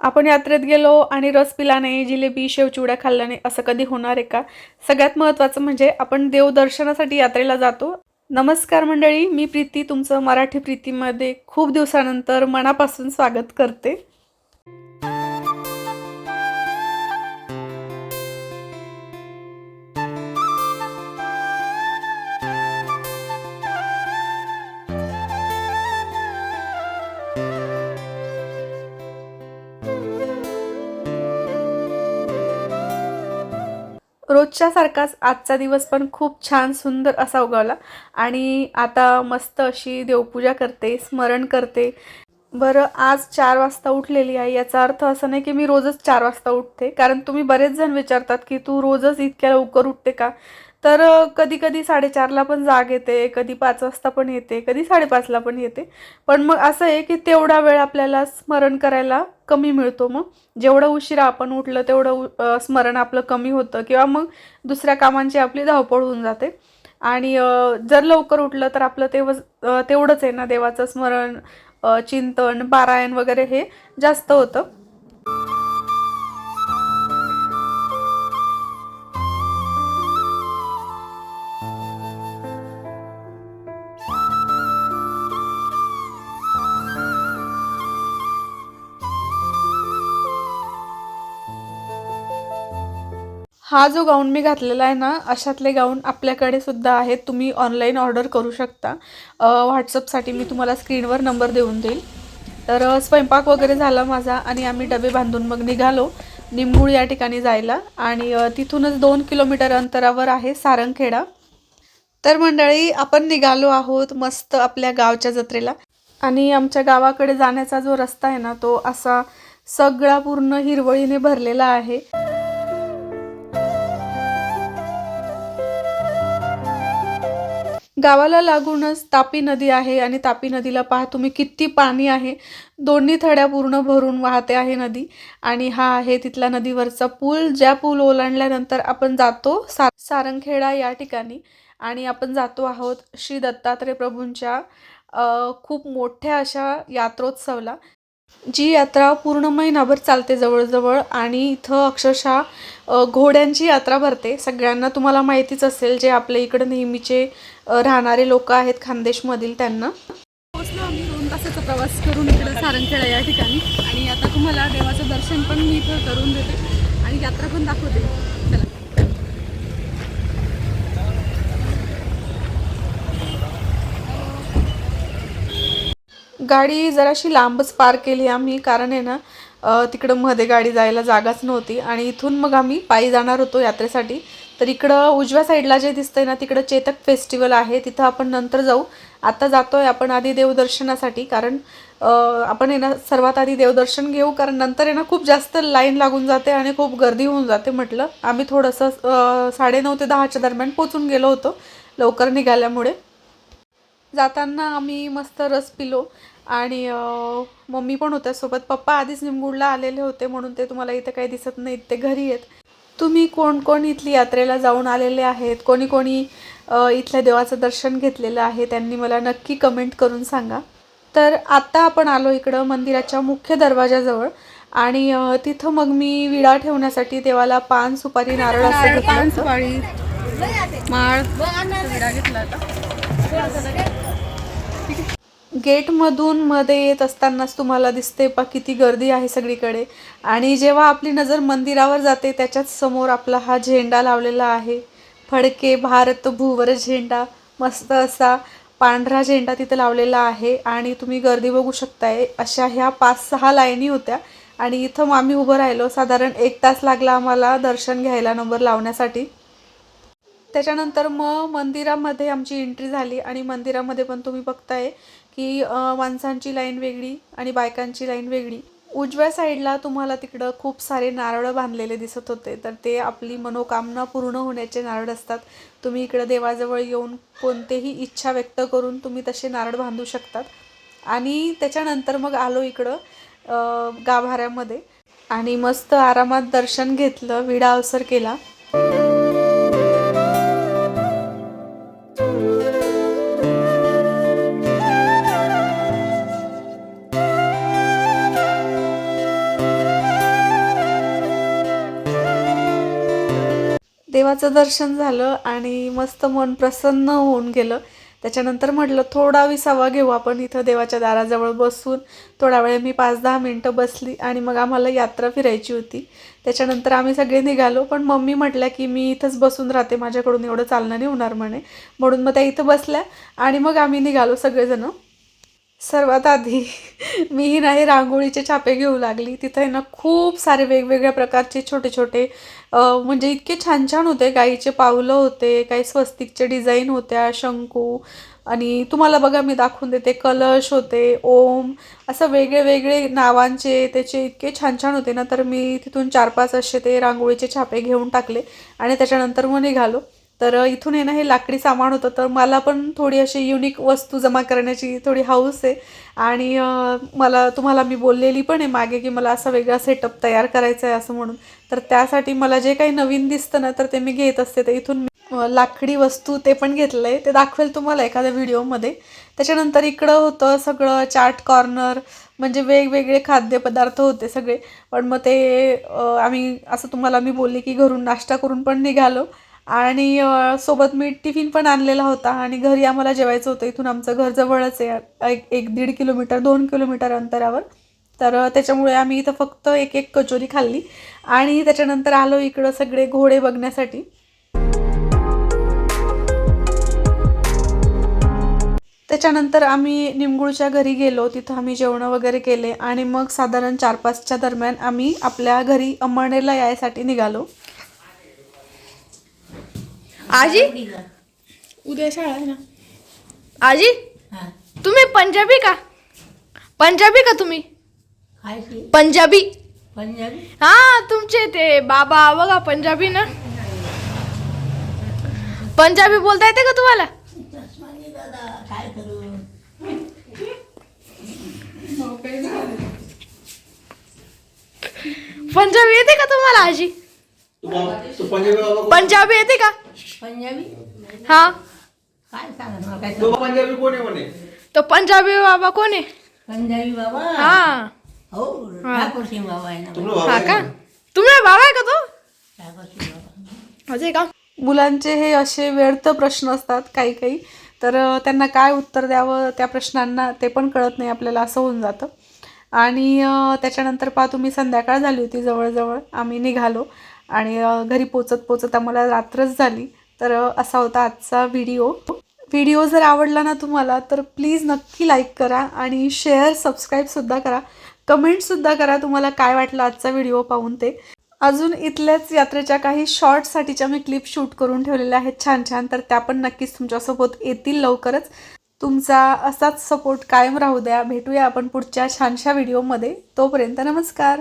आपण यात्रेत गेलो आणि रस पिला नाही, जिलेबी, शेवचिवड्या खाल्ला नाही, असं कधी होणार आहे का? सगळ्यात महत्त्वाचं म्हणजे आपण देवदर्शनासाठी यात्रेला जातो. नमस्कार मंडळी, मी प्रीती तुमचं मराठी प्रीतीमध्ये खूप दिवसानंतर मनापासून स्वागत करते. रोजच्या सारखाच आजचा दिवस पण खूप छान सुंदर असा उगवला आणि आता मस्त अशी देवपूजा करते, स्मरण करते. बरं, आज 4 वाजता उठलेली आहे. याचा अर्थ असा नाही की मी रोजच 4 वाजता उठते. कारण तुम्ही बरेच जण विचारतात की तू रोजच इतक्या लवकर उठते का? तर कधी-कधी 4:30ला पण जाग येते, कधी 5 वाजता पण येते, कधी 5:30ला पण येते. पण मग असं आहे की तेवढा वेळ आपल्याला स्मरण करायला कमी मिळतो मग. जेवढं उशिरा आपण उठलं तेवढं स्मरण आपलं कमी होतं किंवा मग दुसऱ्या कामांची आपली धावपळ होऊन जाते. आणि जर लवकर उठलं तर आपलं तेवढंच आहे ना, देवाचं स्मरण, चिंतन, पारायण वगैरे हे जास्त होतं. हा जो गाऊन मी घातलेला आहे ना, अशातले गाऊन आपल्याकडे सुद्धा आहेत. तुम्ही ऑनलाईन ऑर्डर करू शकता. WhatsAppसाठी मी तुम्हाला स्क्रीनवर नंबर देऊन देईल. तर स्वयंपाक वगैरे झाला माझा आणि आम्ही डबे बांधून मग निघालो निमगुळ या ठिकाणी जायला. आणि तिथूनच 2 किलोमीटर अंतरावर आहे सारंगखेडा. तर मंडळी, आपण निघालो आहोत मस्त आपल्या गावच्या जत्रेला. आणि आमच्या गावाकडे जाण्याचा जो रस्ता आहे ना, तो असा सगळा पूर्ण हिरवळीने भरलेला आहे. गावाला लागूनच तापी नदी आहे आणि तापी नदीला पहा तुम्ही किती पाणी आहे. दोन्ही थड्या पूर्ण भरून वाहते आहे नदी. आणि हा आहे तिथला नदीवरचा पूल. ज्या पूल ओलांडल्यानंतर आपण जातो सारंगखेडा या ठिकाणी. आणि आपण जातो आहोत श्री दत्तात्रय प्रभूंच्या खूप मोठ्या अशा यात्रोत्सवला. जी यात्रा पूर्ण महिनाभर चालते जवळजवळ. आणि इथं अक्षरशः घोड्यांची यात्रा भरते. सगळ्यांना तुम्हाला माहितीच असेल, जे आपल्या इकडं नेहमीचे राहणारे लोक आहेत खानदेशमधील त्यांना. पोहोचलो आम्ही 2 तासाचा प्रवास करून इकडं सारंगखेडा या ठिकाणी. आणि आता तुम्हाला देवाचं दर्शन पण मी इथं करून देते आणि यात्रा पण दाखवते. चला. गाडी जराशी लांबच पार्क केली आम्ही, कारण आहे ना तिकडं मध्ये गाडी जायला जागाच नव्हती. आणि इथून मग आम्ही पायी जाणार होतो यात्रेसाठी. तर इकडं उजव्या साईडला जे दिसतंय ना, तिकडं चेतक फेस्टिवल आहे, तिथं आपण नंतर जाऊ. आता जातोय आपण आधी देवदर्शनासाठी, कारण आपण आहे ना सर्वात आधी देवदर्शन घेऊ, कारण नंतर आहे ना खूप जास्त लाईन लागून जाते आणि खूप गर्दी होऊन जाते. म्हटलं आम्ही थोडंसं 9:30 ते 10च्या दरम्यान पोचून गेलो होतो लवकर निघाल्यामुळे. जाताना आम्ही मस्त रस पिलो. आणि मम्मी पण होत्या सोबत. पप्पा आधीच निमगुडला आलेले होते, म्हणून ते तुम्हाला इथे काही दिसत नाहीत, ते घरी आहेत. तुम्ही कोण कोण इथली यात्रेला जाऊन आलेले आहेत, कोणी कोणी इथल्या देवाचं दर्शन घेतलेलं आहे, त्यांनी मला नक्की कमेंट करून सांगा. तर आत्ता आपण आलो इकडं मंदिराच्या मुख्य दरवाजाजवळ. आणि तिथं मग मी विडा ठेवण्यासाठी देवाला पान, सुपारी, नारळ असं घेतलं होतं. माळ विडा घेतला होता. गेटमधून मध्ये येत असतानाच तुम्हाला दिसते पा किती गर्दी आहे सगळीकडे. आणि जेव्हा आपली नजर मंदिरावर जाते त्याच्याच समोर आपला हा झेंडा लावलेला आहे, फडके भारत भूवर झेंडा. मस्त असा पांढरा झेंडा तिथं लावलेला आहे. आणि तुम्ही गर्दी बघू शकताय, अशा ह्या 5-6 लाईनी होत्या. आणि इथं मग आम्ही उभं राहिलो, साधारण 1 तास लागला आम्हाला दर्शन घ्यायला, नंबर लावण्यासाठी. त्याच्यानंतर मग मंदिरामध्ये आमची एंट्री झाली. आणि मंदिरामध्ये पण तुम्ही बघताय की माणसांची लाईन वेगळी आणि बायकांची लाईन वेगळी. उजव्या साईडला तुम्हाला तिकडं खूप सारे नारळ बांधलेले दिसत होते, तर ते आपली मनोकामना पूर्ण होण्याचे नारळ असतात. तुम्ही इकडं देवाजवळ येऊन कोणतेही इच्छा व्यक्त करून तुम्ही तसे नारळ बांधू शकतात. आणि त्याच्यानंतर मग आलो इकडं गाभाऱ्यामध्ये. आणि मस्त आरामात दर्शन घेतलं, विडा अवसर केला. देवाचं दर्शन झालं आणि मस्त मन प्रसन्न होऊन गेलं. त्याच्यानंतर म्हटलं थोडा विसावा घेऊ आपण इथं देवाच्या दाराजवळ बसून. थोडा वेळ मी 5-10 मिनटं बसली आणि मग आम्हाला यात्रा फिरायची होती. त्याच्यानंतर आम्ही सगळे निघालो, पण मम्मी म्हटल्या की मी इथंच बसून राहते, माझ्याकडून एवढं चालणं नाही होणार म्हणे. म्हणून मग त्या इथं बसल्या आणि मग आम्ही निघालो सगळेजणं. सर्वात आधी मीही नाही रांगोळीचे छापे घेऊ लागली. तिथे ना खूप सारे वेगवेगळ्या प्रकारचे छोटे छोटे म्हणजे इतके छान छान होते. गाईचे पावलं होते, काही स्वस्तिकचे डिझाईन होत्या, शंकू, आणि तुम्हाला बघा मी दाखवून देते, कलश होते, ओम, असं वेगळे वेगळे नावांचे त्याचे इतके छान छान होते ना. तर मी तिथून 4-5 असे ते रांगोळीचे छापे घेऊन टाकले आणि त्याच्यानंतर मग निघालो. तर इथून आहे ना हे लाकडी सामान होतं, तर मला पण थोडी अशी युनिक वस्तू जमा करण्याची थोडी हौस आहे. आणि मला तुम्हाला मी बोललेली पण आहे मागे की मला असा वेगळा सेटअप तयार करायचा आहे असं म्हणून. तर त्यासाठी मला जे काही नवीन दिसतं ना तर ते मी घेत असते. तर इथून लाकडी वस्तू ते पण घेतलं आहे, ते दाखवेल तुम्हाला एखाद्या व्हिडिओमध्ये. त्याच्यानंतर इकडं होतं सगळं चाट कॉर्नर, म्हणजे वेगवेगळे खाद्यपदार्थ होते सगळे. पण मग ते आम्ही असं तुम्हाला मी बोलले की घरून नाश्ता करून पण निघालो आणि सोबत मी टिफिन पण आणलेला होता आणि घरी आम्हाला जेवायचं होतं. इथून आमचं घर जवळच आहे, 1-1.5 किलोमीटर 2 किलोमीटर अंतरावर. तर त्याच्यामुळे आम्ही इथं फक्त एक कचोरी खाल्ली आणि त्याच्यानंतर आलो इकडं सगळे घोडे बघण्यासाठी. त्याच्यानंतर आम्ही निमगुळच्या घरी गेलो, तिथं आम्ही जेवणं वगैरे केले आणि मग साधारण 4-5च्या दरम्यान आम्ही आपल्या घरी अंमळनेरला यायसाठी निघालो. आजी उद्या शाळा आहे ना. आजी तुम्ही पंजाबी का? पंजाबी का तुम्ही? पंजाबी. पंजाबी हा तुमचे ते बाबा बघा पंजाबी ना. पंजाबी बोलता येते का तुम्हाला? दादा काय करू. पंजाबी येते का तुम्हाला आजी? पंजाबी येते का? पंजाबी हा काय सांगत मला काय तो पंजाबी कोण आहे म्हणे? तो पंजाबी बाबा कोण आहे? पंजाबी बाबा हा हो ठाकूर सिंग बाबा आहे ना. तुमचा भाऊ हा आहे का? ना? तुम्ही बाबा आहे का तो? ठाकूर सिंग बाबा अजय का? मुलांचे हे असे व्यर्थ प्रश्न असतात काही काही, तर त्यांना काय उत्तर द्यावं त्या प्रश्नांना ते पण कळत नाही आपल्याला, असं होऊन जातं. आणि त्याच्यानंतर तुम्ही संध्याकाळ झाली होती जवळजवळ, आम्ही निघालो आणि घरी पोचत आम्हाला रात्रच झाली. तर असा होता आजचा व्हिडिओ जर आवडला ना तुम्हाला तर प्लीज नक्की लाईक करा आणि शेअर सबस्क्राईबसुद्धा करा, कमेंटसुद्धा करा तुम्हाला काय वाटलं आजचा व्हिडिओ पाहून ते. अजून इथल्याच यात्रेच्या काही शॉर्ट्ससाठीच्या मी क्लिप शूट करून ठेवलेल्या आहेत छान छान, तर त्या पण नक्कीच तुमच्यासोबत येतील लवकरच. तुमचा असाच सपोर्ट कायम राहू द्या. भेटूया आपण पुढच्या छानशा व्हिडिओमध्ये. तोपर्यंत नमस्कार.